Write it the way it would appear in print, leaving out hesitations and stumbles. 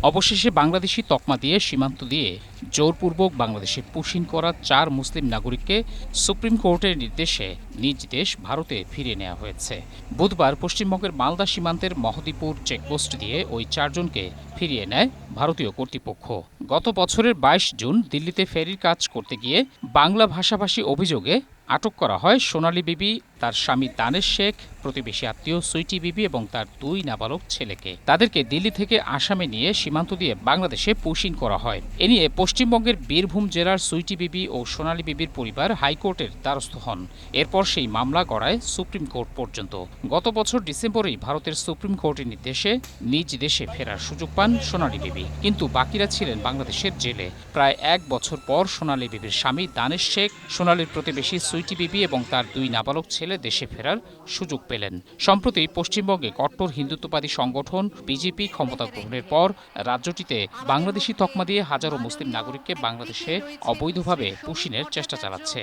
অবশেষে বাংলাদেশি তকমা দিয়ে সীমান্ত দিয়ে জোরপূর্বক বাংলাদেশে পুশিন করা ৪ মুসলিম নাগরিককে সুপ্রিম কোর্টের নির্দেশে নিজ দেশ ভারতে ফিরিয়ে নেওয়া হয়েছে। বুধবার পশ্চিমবঙ্গের মালদা সীমান্তের মহদীপুর চেকপোস্ট দিয়ে ওই ৪ জনকে ফিরিয়ে নেয় ভারতীয় কর্তৃপক্ষ। গত বছরের ২২ জুন দিল্লিতে ফেরির কাজ করতে গিয়ে বাংলা ভাষাভাষী অভিযোগে আটক করা হয় সোনালী বিবি, তার স্বামী দানেশ শেখ, প্রতিবেশী আত্মীয় সুইটি বিবি এবং তার ২ নাবালক ছেলেকে। তাদেরকে দিল্লি থেকে আসামে নিয়ে সীমান্ত দিয়ে বাংলাদেশে পুশিন করা হয়। এ নিয়ে পশ্চিমবঙ্গের বীরভূম জেলার সুইটি বিবি ও সোনালী বিবির পরিবার হাইকোর্টের দ্বারস্থ হন। এরপর সেই মামলা গড়ায় সুপ্রিম কোর্ট পর্যন্ত। গত বছর ডিসেম্বরেই ভারতের সুপ্রিম কোর্টের নির্দেশে নিজ দেশে ফেরার সুযোগ পান সোনালী বিবি, কিন্তু বাকিরা ছিলেন বাংলাদেশের জেলে। প্রায় ১ বছর পর সোনালী বিবির স্বামী দানেশ শেখ, সোনালীর প্রতিবেশী সুইটি বিবি এবং তার ২ নাবালক ছেলে দেশে ফেরার সুযোগ পেলেন। সম্প্রতি পশ্চিমবঙ্গে কট্টর হিন্দুত্ববাদী সংগঠন বিজেপি ক্ষমতা গ্রহণের পর রাজ্যটিতে বাংলাদেশি তকমা দিয়ে হাজারো মুসলিম নাগরিককে বাংলাদেশে অবৈধভাবে পুশিনের চেষ্টা চালাচ্ছে।